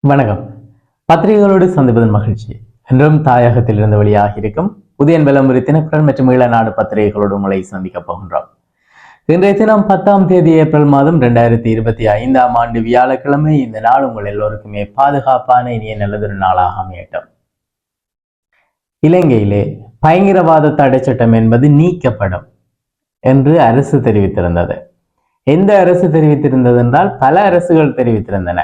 வணக்கம். பத்திரிகைகளோடு சந்திப்பதன் மகிழ்ச்சி. என்றும் தாயகத்தில் இருந்து வெளியாக இருக்கும் உதயன் விளம்பரி தினக்குரல் மற்றும் ஈழநாடு பத்திரிகைகளோடு உங்களை சந்திக்கப் போகின்றோம். இன்றைய தினம் 10ஆம் தேதி ஏப்ரல் மாதம் 2025ஆம் ஆண்டு வியாழக்கிழமை. இந்த நாள் உங்கள் எல்லோருக்குமே பாதுகாப்பான இனிய நல்லதொரு நாளாக அமையட்டும். இலங்கையிலே பயங்கரவாத தடை சட்டம் என்பது நீக்கப்படும் என்று அரசு தெரிவித்திருந்தது. எந்த அரசு தெரிவித்திருந்தது என்றால் பல அரசுகள் தெரிவித்திருந்தன.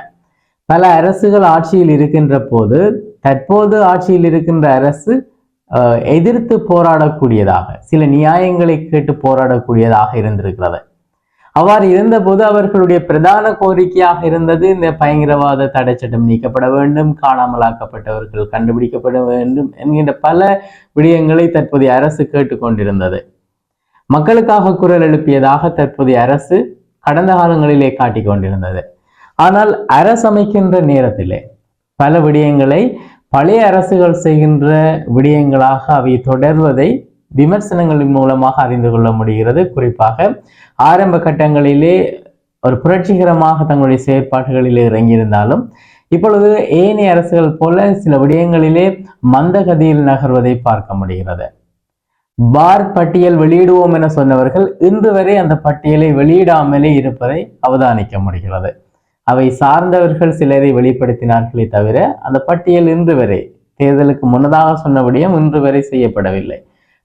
பல அரசுகள் ஆட்சியில் இருக்கின்ற போது தற்போது ஆட்சியில் இருக்கின்ற அரசு எதிர்த்து போராடக்கூடியதாக, சில நியாயங்களை கேட்டு போராடக்கூடியதாக இருந்திருக்கிறது. அவ்வாறு இருந்தபோது அவர்களுடைய பிரதான கோரிக்கையாக இருந்தது இந்த பயங்கரவாத தடை சட்டம் நீக்கப்பட வேண்டும், காணாமலாக்கப்பட்டவர்கள் கண்டுபிடிக்கப்பட வேண்டும் என்கின்ற பல விடயங்களை தற்போதைய அரசு கேட்டுக்கொண்டிருந்தது. மக்களுக்காக குரல் எழுப்பியதாக தற்போதைய அரசு கடந்த காலங்களிலே காட்டிக் கொண்டிருந்தது. ஆனால் அரசு அமைக்கின்ற நேரத்திலே பல விடயங்களை பழைய அரசுகள் செய்கின்ற விடயங்களாக அவை தொடர்வதை விமர்சனங்களின் மூலமாக அறிந்து கொள்ள முடிகிறது. குறிப்பாக ஆரம்ப கட்டங்களிலே ஒரு புரட்சிகரமாக தங்களுடைய செயற்பாடுகளிலே இறங்கியிருந்தாலும் இப்பொழுது ஏனைய அரசுகள் போல சில விடயங்களிலே மந்தகதியில் நகர்வதை பார்க்க முடிகிறது. பார் பட்டியல் வெளியிடுவோம் என சொன்னவர்கள் இன்று வரை அந்த பட்டியலை வெளியிடாமலே இருப்பதை அவதானிக்க முடிகிறது. அவை சார்ந்தவர்கள் சிலரை வெளிப்படுத்தினார்களே தவிர அந்த பட்டியல் இன்று வரை, தேர்தலுக்கு முன்னதாக சொன்ன விடயம் இன்று வரை செய்யப்படவில்லை.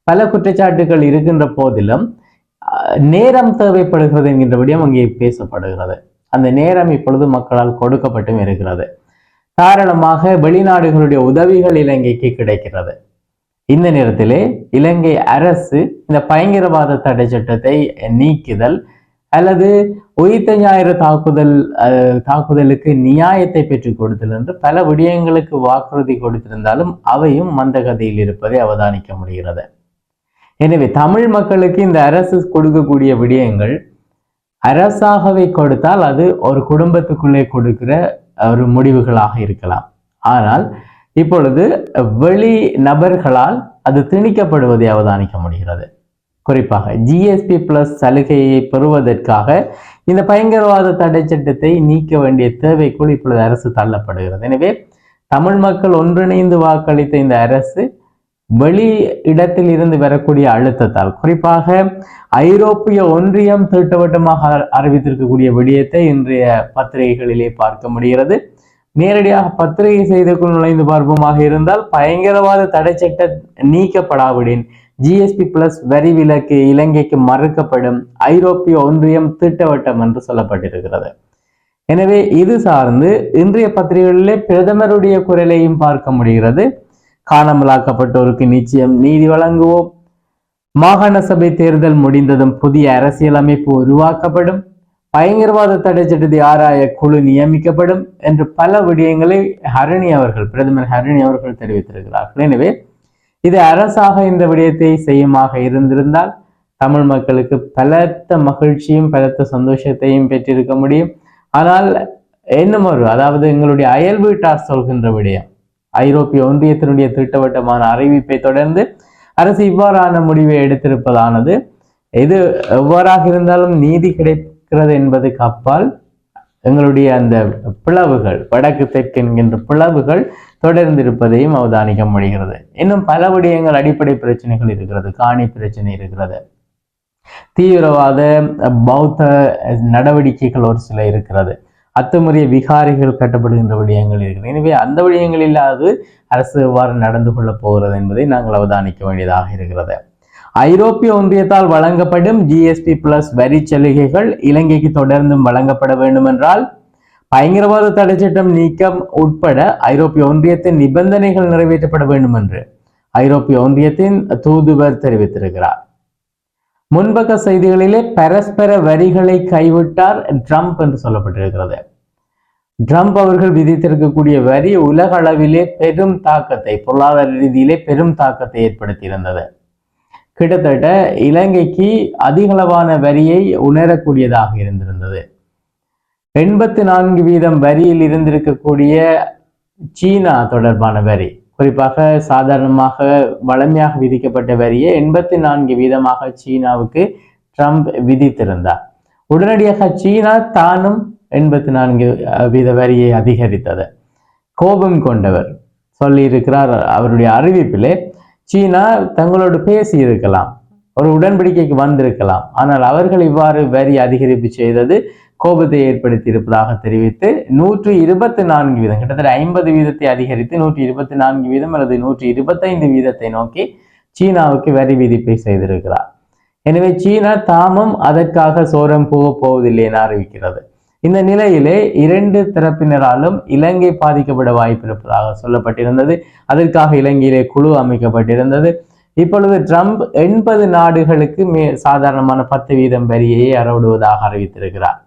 பல குற்றச்சாட்டுகள் இருக்கின்ற போதிலும் நேரம் தேவைப்படுகிறது என்கின்ற விடயம் அங்கே பேசப்படுகிறது. அந்த நேரம் இப்பொழுது மக்களால் கொடுக்கப்பட்டும் இருக்கிறது. காரணமாக வெளிநாடுகளுடைய உதவிகள் இலங்கைக்கு கிடைக்கிறது. இந்த நேரத்திலே இலங்கை அரசு இந்த பயங்கரவாத தடை சட்டத்தை நீக்குதல் அல்லது உயிர்த்த ஞாயிறு தாக்குதலுக்கு நியாயத்தை பெற்றுக் கொடுத்தல் என்று பல விடயங்களுக்கு வாக்குறுதி கொடுத்திருந்தாலும் அவையும் மந்தகதியில் இருப்பதை அவதானிக்க முடிகிறது. எனவே தமிழ் மக்களுக்கு இந்த அரசு கொடுக்கக்கூடிய விடயங்கள் அரசாகவே கொடுத்தால் அது ஒரு குடும்பத்துக்குள்ளே கொடுக்கிற ஒரு முடிவுகளாக இருக்கலாம். ஆனால் இப்பொழுது வெளி நபர்களால் அது திணிக்கப்படுவதை அவதானிக்க முடிகிறது. குறிப்பாக ஜிஎஸ்பி பிளஸ் சலுகையை பெறுவதற்காக இந்த பயங்கரவாத தடை சட்டத்தை நீக்க வேண்டிய தேவைக்குள் இப்பொழுது அரசு தள்ளப்படுகிறது. எனவே தமிழ் மக்கள் ஒன்றிணைந்து வாக்களித்த இந்த அரசு வெளி இடத்தில் இருந்து வரக்கூடிய அழுத்தத்தால், குறிப்பாக ஐரோப்பிய ஒன்றியம் திட்டவட்டமாக அறிவித்திருக்கக்கூடிய விடயத்தை இன்றைய பத்திரிகைகளிலே பார்க்க முடிகிறது. நேரடியாக பத்திரிகை செய்திக்குள் நுழைந்து பார்ப்போமாக இருந்தால், பயங்கரவாத தடை சட்டம் நீக்கப்படாவிடின் ஜிஎஸ்பி பிளஸ் வரி விலக்கு இலங்கைக்கு மறுக்கப்படும், ஐரோப்பிய ஒன்றியம் திட்டவட்டம் என்று சொல்லப்பட்டிருக்கிறது. எனவே இது சார்ந்து இன்றைய பத்திரிகைகளிலே பிரதமருடைய குரலையும் பார்க்க முடிகிறது. காணாமலாக்கப்பட்டோருக்கு நிச்சயம் நீதி வழங்குவோம், மாகாண சபை தேர்தல் முடிந்ததும் புதிய அரசியல் அமைப்பு உருவாக்கப்படும், பயங்கரவாத தடை சட்டத்தை ஆராய குழு நியமிக்கப்படும் என்று பல விடயங்களை பிரதமர் ஹரணி அவர்கள் தெரிவித்திருக்கிறார்கள். எனவே இது அரசாக இந்த விடயத்தை செய்யுமாக இருந்திருந்தால் தமிழ் மக்களுக்கு பலத்த மகிழ்ச்சியும் பலத்த சந்தோஷத்தையும் பெற்றிருக்க முடியும். ஆனால் இன்னும் அதாவது எங்களுடைய அயல் வீட்டார் சொல்கின்ற விடயம், ஐரோப்பிய ஒன்றியத்தினுடைய திட்டவட்டமான அறிவிப்பை தொடர்ந்து அரசு இவ்வாறான முடிவை எடுத்திருப்பதானது இது எவ்வாறாக இருந்தாலும் நீதி கிடைக்கிறது என்பதுக்கு அப்பால் எங்களுடைய அந்த பிளவுகள், வடக்கு தெற்கு என்கின்ற பிளவுகள் தொடர்ந்து இருப்பதையும் அவதானிக்க முடிகிறது. இன்னும் பல விடயங்கள், அடிப்படை பிரச்சனைகள் இருக்கிறது, காணி பிரச்சனை இருக்கிறது, தீவிரவாத பௌத்த நடவடிக்கைகள் ஒரு சில இருக்கிறது, அத்துமுறைய விகாரிகள் கட்டப்படுகின்ற விடயங்கள் இருக்கிறது. எனவே அந்த விடயங்கள் இல்லாது அரசு எவ்வாறு நடந்து கொள்ளப் போகிறது என்பதை நாங்கள் அவதானிக்க வேண்டியதாக இருக்கிறது. ஐரோப்பிய ஒன்றியத்தால் வழங்கப்படும் ஜிஎஸ்டி பிளஸ் வரி சலுகைகள் இலங்கைக்கு தொடர்ந்தும் வழங்கப்பட வேண்டும் என்றால் பயங்கரவாத தடை சட்டம் நீக்கம் உட்பட ஐரோப்பிய ஒன்றியத்தின் நிபந்தனைகள் நிறைவேற்றப்பட வேண்டும் என்று ஐரோப்பிய ஒன்றியத்தின் தூதுவர் தெரிவித்திருக்கிறார். முன்பக்க செய்திகளிலே பரஸ்பர வரிகளை கைவிட்டார் ட்ரம்ப் என்று சொல்லப்பட்டிருக்கிறது. ட்ரம்ப் அவர்கள் விதித்திருக்கக்கூடிய வரி உலக அளவிலே பெரும் தாக்கத்தை, பொருளாதார ரீதியிலே பெரும் தாக்கத்தை ஏற்படுத்தியிருந்தது. கிட்டத்தட்ட இலங்கைக்கு அதிகளவான வரியை உணரக்கூடியதாக இருந்திருந்தது. 84% வரியில் இருந்திருக்கக்கூடிய சீனா தொடர்பான வரி, குறிப்பாக சாதாரணமாக வளமையாக விதிக்கப்பட்ட வரியை 84% சீனாவுக்கு ட்ரம்ப் விதித்திருந்தார். உடனடியாக சீனா தானும் 84% வரியை அதிகரித்தது. கோபம் கொண்டவர் சொல்லியிருக்கிறார் அவருடைய அறிவிப்பிலே. சீனா தங்களோடு பேசி இருக்கலாம், ஒரு உடன்படிக்கைக்கு வந்திருக்கலாம், ஆனால் அவர்கள் இவ்வாறு வரி அதிகரிப்பு செய்தது கோபத்தை ஏற்படுத்தி இருப்பதாக தெரிவித்து 124 வீதம், கிட்டத்தட்ட 50 வீதத்தை அதிகரித்து 124 வீதம் அல்லது 125 வீதத்தை நோக்கி சீனாவுக்கு வரி விதிப்பை செய்திருக்கிறார். எனவே சீனா தாமும் அதற்காக சோரம் போவதில்லை என அறிவிக்கிறது. இந்த நிலையிலே இரண்டு தரப்பினராலும் இலங்கை பாதிக்கப்பட வாய்ப்பு இருப்பதாக சொல்லப்பட்டிருந்தது. அதற்காக இலங்கையிலே குழு அமைக்கப்பட்டிருந்தது. இப்பொழுது ட்ரம்ப் 80 நாடுகளுக்கு சாதாரணமான 10 வீதம் வரியை அறவிடுவதாக அறிவித்திருக்கிறார்.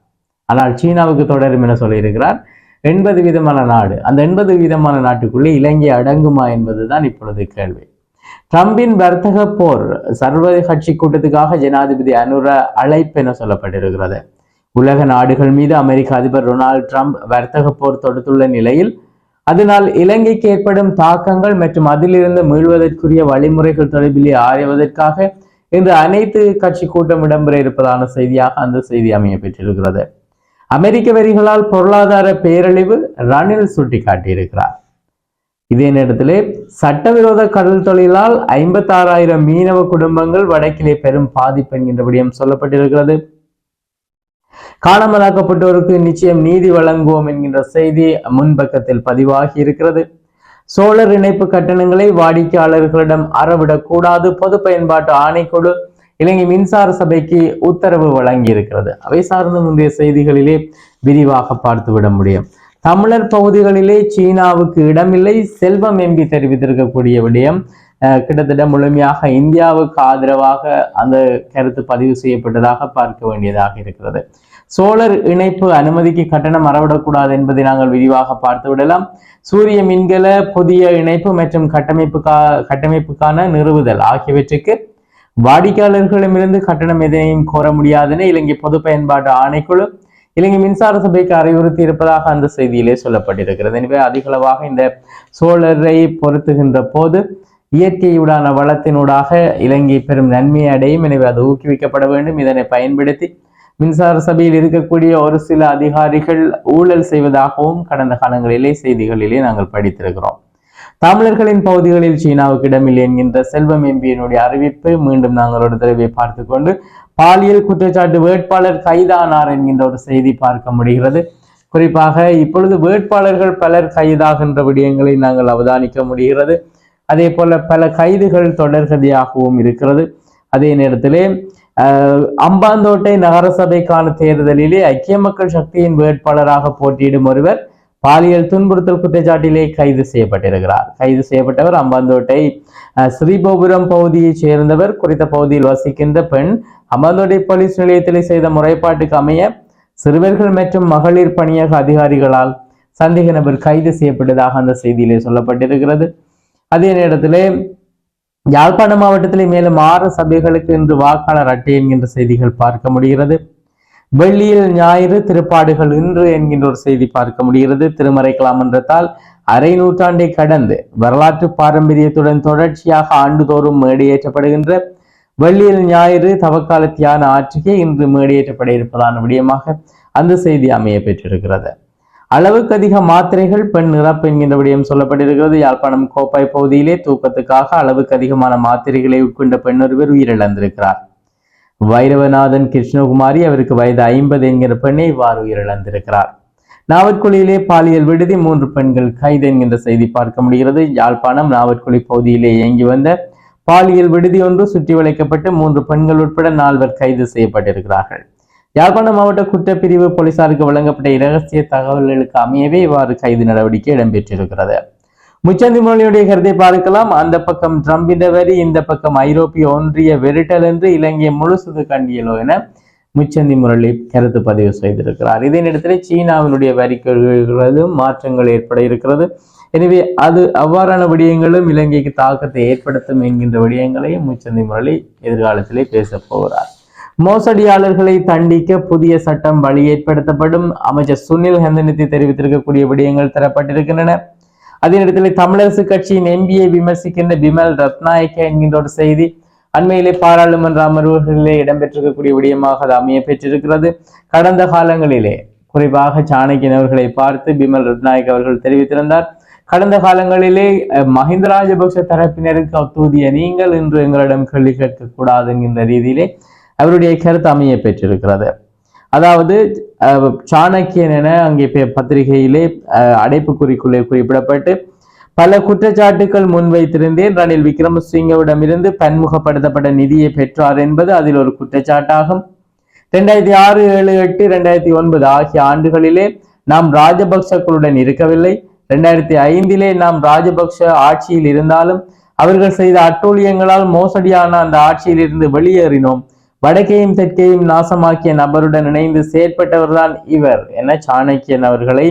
ஆனால் சீனாவுக்கு தொடரும் என சொல்லியிருக்கிறார். 80 வீதமான நாடு, அந்த 80 வீதமான நாட்டுக்குள்ளே இலங்கை அடங்குமா என்பதுதான் இப்பொழுது கேள்வி. ட்ரம்பின் வர்த்தக போர் சர்வதேச கட்சி கூட்டத்துக்காக ஜனாதிபதி அனுர அழைப்பு என சொல்லப்பட்டிருக்கிறது. உலக நாடுகள் மீது அமெரிக்க அதிபர் டொனால்டு ட்ரம்ப் வர்த்தக போர் தொடுத்துள்ள நிலையில் அதனால் இலங்கைக்கு ஏற்படும் தாக்கங்கள் மற்றும் அதிலிருந்து மீள்வதற்குரிய வழிமுறைகள் தொடர்பிலே ஆராய்வதற்காக இன்று அனைத்து கட்சி கூட்டம் இடம்பெற இருப்பதான செய்தியாக அந்த செய்தி அமைய பெற்றிருக்கிறது. அமெரிக்க வரிகளால் பொருளாதார பேரழிவு ரணில் சுட்டிக்காட்டியிருக்கிறார். இதே நேரத்திலே சட்டவிரோத கடல் தொழிலால் 56,000 மீனவ குடும்பங்கள் வடக்கிலே பெரும் பாதிப்பு என்கின்ற விடயம் சொல்லப்பட்டிருக்கிறது. காணாமலாக்கப்பட்டோருக்கு நிச்சயம் நீதி வழங்குவோம் என்கின்ற செய்தி முன்பக்கத்தில் பதிவாகி இருக்கிறது. சோழர் இணைப்பு கட்டணங்களை வாடிக்கையாளர்களிடம் அறவிடக்கூடாது, பொது பயன்பாட்டு ஆணைக்குழு இலங்கை மின்சார சபைக்கு உத்தரவு வழங்கி இருக்கிறது. அவை சார்ந்த முந்தைய செய்திகளிலே விரிவாக பார்த்துவிட முடியும். தமிழர் பகுதிகளிலே சீனாவுக்கு இடமில்லை, செல்வம் எம்பி தெரிவித்திருக்கக்கூடிய விடயம் கிட்டத்தட்ட முழுமையாக இந்தியாவுக்கு ஆதரவாக அந்த கருத்து பதிவு செய்யப்பட்டதாக பார்க்க வேண்டியதாக இருக்கிறது. சோழர் இணைப்பு அனுமதிக்கு கட்டணம் அறவிடக்கூடாது என்பதை நாங்கள் விரிவாக பார்த்து விடலாம். சூரிய மின்கல புதிய இணைப்பு மற்றும் கட்டமைப்புக்கான நிறுவுதல் ஆகியவற்றுக்கு வாடிக்கையாளர்களிடமிருந்து கட்டணம் எதனையும் கோர முடியாதென இலங்கை பொது பயன்பாட்டு ஆணைக்குழு இலங்கை மின்சார சபைக்கு அறிவுறுத்தி இருப்பதாக அந்த செய்தியிலே சொல்லப்பட்டிருக்கிறது. எனவே அதிகளவாக இந்த சோழரை பொருத்துகின்ற போது இயற்கையுடான வளத்தினூடாக இலங்கை பெரும் நன்மை அடையும். எனவே அது ஊக்குவிக்கப்பட வேண்டும். இதனை பயன்படுத்தி மின்சார சபையில் இருக்கக்கூடிய ஒரு சில அதிகாரிகள் ஊழல் செய்வதாகவும் கடந்த காலங்களிலே செய்திகளிலே நாங்கள் படித்திருக்கிறோம். தமிழர்களின் பகுதிகளில் சீனாவுக்கு இடமில்லை என்கின்ற செல்வம் எம்பியினுடைய அறிவிப்பு மீண்டும் நாங்கள் ஒரு தடவை பார்த்து கொண்டு பாலியல் குற்றச்சாட்டு வேட்பாளர் கைதானார் என்கின்ற ஒரு செய்தி பார்க்க முடிகிறது. குறிப்பாக இப்பொழுது வேட்பாளர்கள் பலர் கைதாகின்ற விடயங்களை நாங்கள் அவதானிக்க முடிகிறது. அதே போல பல கைதுகள் தொடர்கதையாகவும் இருக்கிறது. அதே நேரத்திலே அம்பாந்தோட்டை நகரசபைக்கான தேர்தலிலே ஐக்கிய மக்கள் சக்தியின் வேட்பாளராக போட்டியிடும் ஒருவர் பாலியல் துன்புறுத்தல் குற்றச்சாட்டிலே கைது செய்யப்பட்டிருக்கிறார். கைது செய்யப்பட்டவர் அம்பாந்தோட்டை ஸ்ரீபோபுரம் பகுதியைச் சேர்ந்தவர். குறித்த பகுதியில் வசிக்கின்ற பெண் அம்பாந்தோட்டை போலீஸ் நிலையத்தில் செய்த முறைப்பாட்டுக்கு அமைய சிறுவர்கள் மற்றும் மகளிர் பணியக அதிகாரிகளால் சந்தேக நபர் கைது செய்யப்பட்டதாக அந்த செய்தியிலே சொல்லப்பட்டிருக்கிறது. அதே நேரத்திலே யாழ்ப்பாண மாவட்டத்திலே மேலும் 6 சபைகளுக்கு இன்று வாக்காளர் அட்டை என்கின்ற செய்திகள் பார்க்க முடிகிறது. வெள்ளியில் ஞாயிறு திருப்பாடுகள் இன்று என்கின்ற ஒரு செய்தி பார்க்க முடிகிறது. திருமறை கலாமன்றத்தால் அரை நூற்றாண்டை கடந்து வரலாற்று பாரம்பரியத்துடன் தொடர்ச்சியாக ஆண்டுதோறும் மேடையேற்றப்படுகின்ற வெள்ளியில் ஞாயிறு தவக்கால தியான ஆட்சிக்கு இன்று மேடையேற்றப்பட இருப்பதான விடயமாக அந்த செய்தி அமைய பெற்றிருக்கிறது. அளவுக்கு அதிக மாத்திரைகள் பெண் இறப்பு என்கின்ற விடயம் சொல்லப்பட்டிருக்கிறது. யாழ்ப்பாணம் கோப்பாய் பகுதியிலே தூக்கத்துக்காக அளவுக்கு அதிகமான மாத்திரைகளை உட்கொண்ட பெண் ஒருவர் உயிரிழந்திருக்கிறார். வைரவநாதன் கிருஷ்ணகுமாரி, அவருக்கு வயது 50 என்கிற பெண்ணை இவ்வாறு உயிரிழந்திருக்கிறார். நாவற்குழியிலே பாலியல் விடுதி 3 பெண்கள் கைது என்கின்ற செய்தி பார்க்க முடிகிறது. யாழ்ப்பாணம் நாவற்குழி பகுதியிலே இயங்கி வந்த பாலியல் விடுதி ஒன்று சுற்றி வளைக்கப்பட்டு 3 பெண்கள் உட்பட 4 கைது செய்யப்பட்டிருக்கிறார்கள். யாழ்ப்பாணம் மாவட்ட குற்றப்பிரிவு போலீசாருக்கு வழங்கப்பட்ட இரகசிய தகவல்களுக்கு அமையவே இவ்வாறு கைது நடவடிக்கை இடம்பெற்றிருக்கிறது. முச்சந்தி முரளியுடைய கருத்தை பார்க்கலாம். அந்த பக்கம் ட்ரம்பின் வரி, இந்த பக்கம் ஐரோப்பிய ஒன்றிய வெரிட்டல் என்று இலங்கை முழுசுது கண்டியலோ என முச்சந்தி முரளி கருத்து பதிவு செய்திருக்கிறார். இதே நேரத்தில் சீனாவினுடைய வரிகளும் மாற்றங்கள் ஏற்பட இருக்கிறது. எனவே அது அவ்வாறான விடயங்களும் இலங்கைக்கு தாக்கத்தை ஏற்படுத்தும் என்கின்ற விடயங்களையும் முச்சந்தி முரளி எதிர்காலத்திலே பேச போகிறார். மோசடியாளர்களை தண்டிக்க புதிய சட்டம் வழி ஏற்படுத்தப்படும். அமைச்சர் சுனில் ஹந்தனித்தி தெரிவித்திருக்கக்கூடிய விடயங்கள் தரப்பட்டிருக்கின்றன. அதே நேரத்தில் தமிழரசு கட்சியின் எம்பியை விமர்சிக்கின்ற பிமல் ரத்நாயக்க என்கின்ற ஒரு செய்தி அண்மையிலே பாராளுமன்ற அமர்வுகளிலே இடம்பெற்றிருக்கக்கூடிய விடயமாக அது அமைய பெற்றிருக்கிறது. கடந்த காலங்களிலே குறிப்பாக சாணக்கியன் அவர்களை பார்த்து பிமல் ரத்நாயக் அவர்கள் தெரிவித்திருந்தார், கடந்த காலங்களிலே மஹிந்த ராஜபக்ஷ தரப்பினருக்கு அத்தூதிய நீங்கள் இன்று எங்களிடம் கேள்வி கேட்கக்கூடாது என்கின்ற ரீதியிலே அவருடைய கருத்து அமைய பெற்றிருக்கிறது. அதாவது சாணக்கியன் என அங்கே பத்திரிகையிலே அடைப்புக்குறிக்குள்ளே குறிப்பிடப்பட்டு பல குற்றச்சாட்டுகள் முன்வைத்திருந்தேன். ரணில் விக்ரமசிங்கவிடமிருந்து பன்முகப்படுத்தப்பட்ட நிதியை பெற்றார் என்பது அதில் ஒரு குற்றச்சாட்டாகும். 2006, 7, 8, 2009 ஆகிய ஆண்டுகளிலே நாம் ராஜபக்சக்களுடன் இருக்கவில்லை. 2005 நாம் ராஜபக்ஷ ஆட்சியில் இருந்தாலும் அவர்கள் செய்த அட்டூழியங்களால் மோசடியான அந்த ஆட்சியில் இருந்து வெளியேறினோம். வடக்கையும் தெற்கையும் நாசமாக்கிய நபருடன் இணைந்து செயற்பட்டவர்தான் இவர் என சாணக்கியன் அவர்களை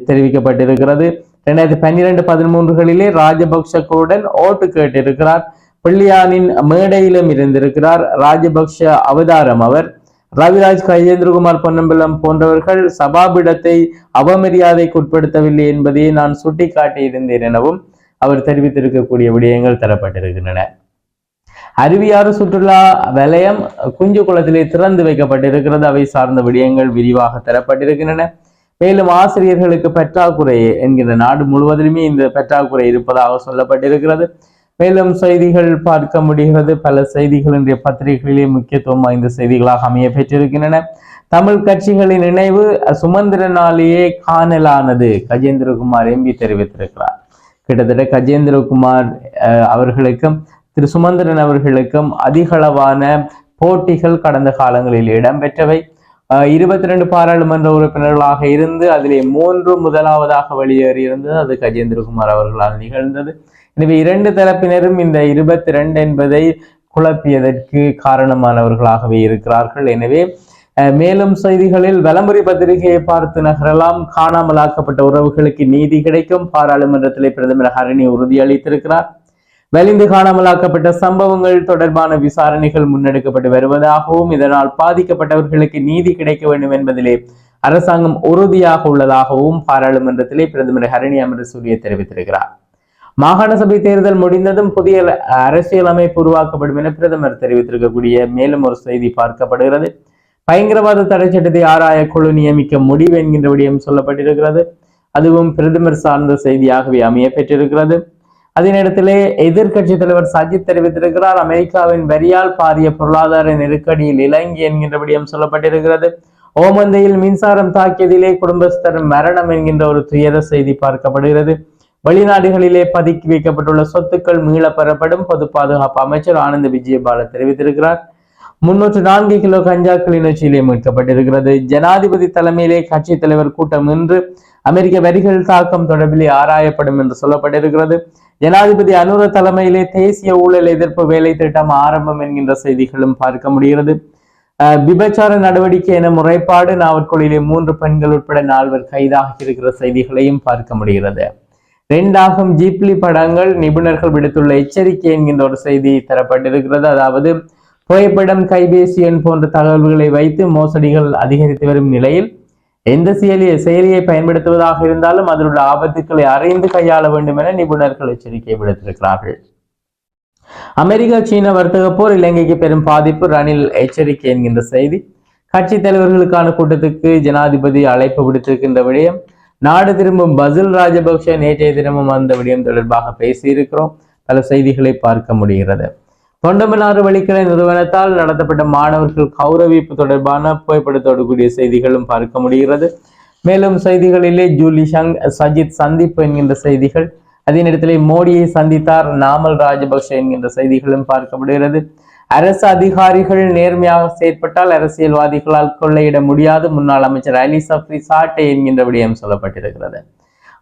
தெரிவிக்கப்பட்டிருக்கிறது. 2012-13களிலே ராஜபக்சக்களுடன் ஓட்டு கேட்டிருக்கிறார். பிள்ளையானின் மேடையிலும் இருந்திருக்கிறார். ராஜபக்ஷ அவதாரம் அவர். ரவிராஜ், கஜேந்திரகுமார் பொன்னம்பலம் போன்றவர்கள் சபாபிடத்தை அவமரியாதைக்கு உட்படுத்தவில்லை என்பதை நான் சுட்டிக்காட்டியிருந்தேன் எனவும் அவர் தெரிவித்திருக்கக்கூடிய விடயங்கள் தரப்பட்டிருக்கின்றன. அருவியாறு சுற்றுலா வலயம் குஞ்சு குளத்திலே திறந்து வைக்கப்பட்டிருக்கிறது. அவை சார்ந்த விடயங்கள் விரிவாக தரப்பட்டிருக்கின்றன. மேலும் ஆசிரியர்களுக்கு பற்றாக்குறை என்கின்ற நாடு முழுவதிலுமே இந்த பற்றாக்குறை இருப்பதாக சொல்லப்பட்டிருக்கிறது. மேலும் செய்திகள் பார்க்க முடிகிறது. பல செய்திகள் இன்றைய பத்திரிகைகளிலே முக்கியத்துவம் வாய்ந்த செய்திகளாக அமைய பெற்றிருக்கின்றன. தமிழ் கட்சிகளின் இணைவு சுமந்திரனாலேயே காணலானது கஜேந்திரகுமார் எம்பி தெரிவித்திருக்கிறார். கிட்டத்தட்ட கஜேந்திரகுமார் அவர்களுக்கும் திரு சுமந்திரன் அவர்களுக்கும் அதிகளவான போட்டிகள் கடந்த காலங்களில் இடம்பெற்றவை. 22 பாராளுமன்ற உறுப்பினர்களாக இருந்து அதிலே 3 முதலாவதாக வெளியேறியிருந்தது. அது கஜேந்திரகுமார் அவர்களால் நிகழ்ந்தது. எனவே 2 தரப்பினரும் இந்த 22 என்பதை குழப்பியதற்கு காரணமானவர்களாகவே இருக்கிறார்கள். எனவே மேலும் செய்திகளில் வலம்புரி பத்திரிகையை பார்த்து நகரலாம். காணாமலாக்கப்பட்ட உறவுகளுக்கு நீதி கிடைக்கும், பாராளுமன்றத்திலே பிரதமர் ஹரணி உறுதியளித்திருக்கிறார். வலிந்து காணாமலாக்கப்பட்ட சம்பவங்கள் தொடர்பான விசாரணைகள் முன்னெடுக்கப்பட்டு வருவதாகவும் இதனால் பாதிக்கப்பட்டவர்களுக்கு நீதி கிடைக்க வேண்டும் என்பதிலே அரசாங்கம் உறுதியாக உள்ளதாகவும் பாராளுமன்றத்திலே பிரதமர் ஹரணி அமரசூரிய தெரிவித்திருக்கிறார். மாகாண சபை தேர்தல் முடிந்ததும் புதிய அரசியல் அமைப்பு உருவாக்கப்படும் என பிரதமர் தெரிவித்திருக்கக்கூடிய மேலும் ஒரு செய்தி பார்க்கப்படுகிறது. பயங்கரவாத தடை சட்டத்தை ஆராய குழு நியமிக்க முடிவு என்கின்ற விடயம் சொல்லப்பட்டிருக்கிறது. அதுவும் பிரதமர் சார்ந்த செய்தியாகவே அமைய பெற்றிருக்கிறது. அதே நேரத்திலே எதிர்கட்சி தலைவர் சஜித் தெரிவித்திருக்கிறார், அமெரிக்காவின் வரியால் பாரிய பொருளாதார நெருக்கடியில் இலங்கை என்கின்ற விடயம் சொல்லப்பட்டிருக்கிறது. ஓமந்தையில் மின்சாரம் தாக்கியதிலே குடும்பஸ்தர் மரணம் என்கின்ற ஒரு துயர செய்தி பார்க்கப்படுகிறது. வெளிநாடுகளிலே பதுக்கி வைக்கப்பட்டுள்ள சொத்துக்கள் மீள பெறப்படும் பொது பாதுகாப்பு அமைச்சர் ஆனந்த விஜயபால தெரிவித்திருக்கிறார். 304 கிலோ கஞ்சா கிளிநொச்சியிலே மீட்கப்பட்டிருக்கிறது. ஜனாதிபதி தலைமையிலே கட்சி தலைவர் கூட்டம் இன்று அமெரிக்க வரிகள் தாக்கம் தொடர்பிலே ஆராயப்படும் என்று சொல்லப்பட்டிருக்கிறது. ஜனாதிபதி அனுர தலைமையிலே தேசிய ஊழல் எதிர்ப்பு வேலை திட்டம் ஆரம்பம் என்கின்ற செய்திகளும் பார்க்க முடிகிறது. விபச்சார நடவடிக்கை என முறைப்பாடு நாவற்கொலையிலே 3 பெண்கள் உட்பட 4 கைதாகி இருக்கிற செய்திகளையும் பார்க்க முடிகிறது. 2 ஜீப்லி படங்கள் நிபுணர்கள் விடுத்துள்ள எச்சரிக்கை என்கின்ற ஒரு செய்தி தரப்பட்டிருக்கிறது. அதாவது புகைப்படம், கைபேசி எண் போன்ற தகவல்களை வைத்து மோசடிகள் அதிகரித்து வரும் நிலையில் எந்த செயலியை பயன்படுத்துவதாக இருந்தாலும் அதனுடைய ஆபத்துக்களை அறிந்து கையாள வேண்டும் என நிபுணர்கள் எச்சரிக்கை விடுத்திருக்கிறார்கள். அமெரிக்கா சீன வர்த்தக போர் இலங்கைக்கு பெரும் பாதிப்பு, ரணில் எச்சரிக்கை என்கின்ற செய்தி. கட்சி தலைவர்களுக்கான கூட்டத்துக்கு ஜனாதிபதி அழைப்பு விடுத்திருக்கின்ற விடயம். நாடு திரும்பும் பசில் ராஜபக்ஷ நேற்றைய தினமும் அந்த விடயம் தொடர்பாக பேசியிருக்கிறோம். பல செய்திகளை பார்க்க முடிகிறது. தொண்டமனாறு வழிக்கலை நிறுவனத்தால் நடத்தப்பட்ட மாணவர்கள் கௌரவிப்பு தொடர்பான புகைப்படத்தோடு கூடிய செய்திகளும் பார்க்க முடிகிறது. மேலும் செய்திகளிலே ஜூலி சஜித் சந்திப்பு என்கின்ற செய்திகள், அதே நேரத்திலே மோடியை சந்தித்தார் நாமல் ராஜபக்ஷ என்கின்ற செய்திகளும் பார்க்கப்படுகிறது. அரசு அதிகாரிகள் நேர்மையாக செயற்பட்டால் அரசியல்வாதிகளால் கொள்ளையிட முடியாது, முன்னாள் அமைச்சர் அலி சப்ரி சாட்டை என்கின்ற விடயம் சொல்லப்பட்டிருக்கிறது.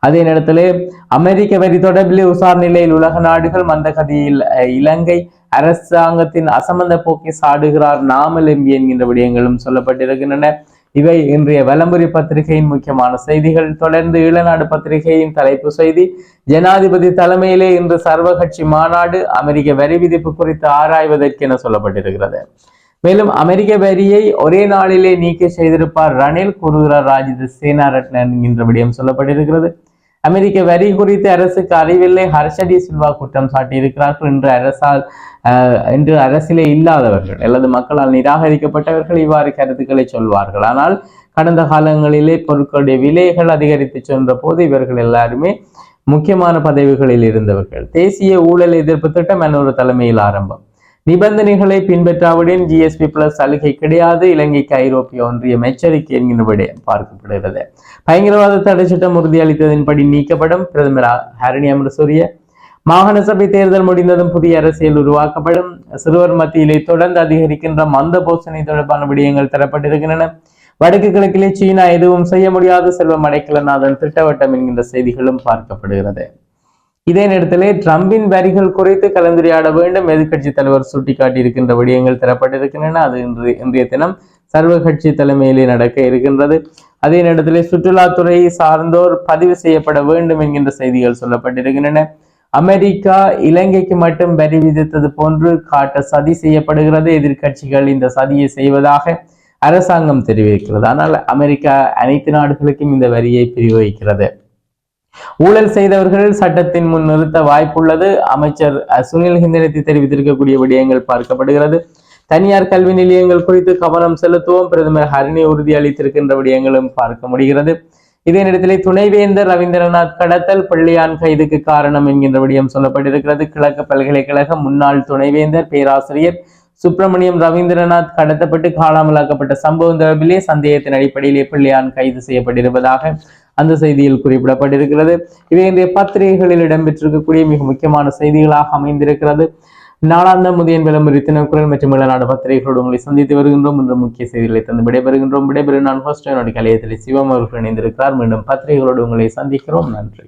அதே நேரத்திலே அமெரிக்க வரி தொடர்பிலே உசார் நிலையில் உலக நாடுகள், மந்தகதியில் இலங்கை அரசாங்கத்தின் அசம்பந்த போக்கை சாடுகிறார் நாமல் எம்பி என்கின்ற விடயங்களும் சொல்லப்பட்டிருக்கின்றன. இவை இன்றைய வலம்புரி பத்திரிகையின் முக்கியமான செய்திகள். தொடர்ந்து ஈழநாடு பத்திரிகையின் தலைப்பு செய்தி, ஜனாதிபதி தலைமையிலே இன்று சர்வகட்சி மாநாடு, அமெரிக்க வரி விதிப்பு குறித்து ஆராய்வதற்கென சொல்லப்பட்டிருக்கிறது. மேலும் அமெரிக்க வரியை ஒரே நாளிலே நீக்க செய்திருப்பார் ரணில், கூறுகிறார் ராஜித சேனாரட்ன என்கின்ற விடயம் சொல்லப்பட்டிருக்கிறது. அமெரிக்க வரி குறித்து அரசுக்கு அறிவில்லை, ஹர்ஷடி சில்வா குற்றம் சாட்டியிருக்கிறார்கள். இன்று அரசிலே இல்லாதவர்கள் அல்லது மக்களால் நிராகரிக்கப்பட்டவர்கள் இவ்வாறு கருத்துக்களை சொல்வார்கள். ஆனால் கடந்த காலங்களிலே பொருட்களுடைய விலைகள் அதிகரித்து சென்ற போது இவர்கள் எல்லாருமே முக்கியமான பதவிகளில் இருந்தவர்கள். தேசிய ஊழல் எதிர்ப்பு திட்டம் இன்னொரு தலைமையில் ஆரம்பம். நிபந்தனைகளை பின்பற்றாவிடன் GSP பிளஸ் சலுகை கிடையாது, இலங்கைக்கு ஐரோப்பிய ஒன்றியம் எச்சரிக்கை என்கிற விடயம் பார்க்கப்படுகிறது. பயங்கரவாத தடை சட்டம் உறுதியளித்ததன்படி நீக்கப்படும். பிரதமர் ஹரணி அமரசூரிய. மாகாண சபை தேர்தல் முடிந்ததும் புதிய அரசியல் உருவாக்கப்படும். சிறுவர் மத்தியிலே தொடர்ந்து அதிகரிக்கின்ற மந்த போசனை தொடர்பான விடயங்கள் தரப்பட்டிருக்கின்றன. வடக்கு கிழக்கிலே சீனா எதுவும் செய்ய முடியாது, செல்வம் அடைக்கலநாதன் திட்டவட்டம் என்கின்ற செய்திகளும் பார்க்கப்படுகிறது. இதே நேரத்திலே ட்ரம்பின் வரிகள் குறித்து கலந்துரையாட வேண்டும் எதிர்கட்சி தலைவர் சுட்டிக்காட்டியிருக்கின்ற விடயங்கள் தரப்பட்டிருக்கின்றன. அது இன்றைய தினம் சர்வ கட்சி தலைமையிலே நடக்க இருக்கின்றது. அதே நேரத்திலே சுற்றுலாத்துறையை சார்ந்தோர் பதிவு செய்யப்பட வேண்டும் என்கின்ற செய்திகள் சொல்லப்பட்டிருக்கின்றன. அமெரிக்கா இலங்கைக்கு மட்டும் வரி விதித்தது போன்று காட்ட சதி செய்யப்படுகிறது. எதிர்கட்சிகள் இந்த சதியை செய்வதாக அரசாங்கம் தெரிவிக்கிறது. ஆனால் அமெரிக்கா அனைத்து நாடுகளுக்கும் இந்த வரியை பிரயோகிக்கிறது. ஊழல் செய்தவர்கள் சட்டத்தின் முன் நிறுத்த வாய்ப்புள்ளது. அமைச்சர் சுனில் ஹிந்தனத்தி தெரிவித்திருக்கக்கூடிய விடயங்கள் பார்க்கப்படுகிறது. தனியார் கல்வி நிலையங்கள் குறித்து கவனம் செலுத்துவோம், பிரதமர் ஹரணி உறுதி அளித்திருக்கின்ற விடயங்களும் பார்க்க முடிகிறது. இதே நேரத்திலே துணைவேந்தர் ரவீந்திரநாத் கடத்தல் பிள்ளையான் கைதுக்கு காரணம் என்கின்ற விடயம் சொல்லப்பட்டிருக்கிறது. கிழக்கு பல்கலைக்கழக முன்னாள் துணைவேந்தர் பேராசிரியர் சுப்பிரமணியம் ரவீந்திரநாத் கடத்தப்பட்டு காணாமலாக்கப்பட்ட சம்பவம் தொடர்பிலே சந்தேகத்தின் அடிப்படையிலே பிள்ளையான் கைது செய்யப்பட்டிருப்பதாக அந்த செய்தியில் குறிப்பிடப்பட்டிருக்கிறது. இவை இன்றைய பத்திரிகைகளில் இடம்பெற்றிருக்கக்கூடிய மிக முக்கியமான செய்திகளாக அமைந்திருக்கிறது. நாளாந்த முதியன் விளம்பர தினக்குரல் மற்றும் இளநாடு பத்திரிகைகளோடு உங்களை சந்தித்து வருகின்றோம். இன்று முக்கிய செய்திகளை தந்து விடைபெறுகின்றோம். விடைபெறும் நான் ஃபர்ஸ்ட் என்னுடைய கலையத்தில் சிவம் அவர்கள் இணைந்திருக்கிறார். மீண்டும் பத்திரிகைகளோடு உங்களை சந்திக்கிறோம். நன்றி.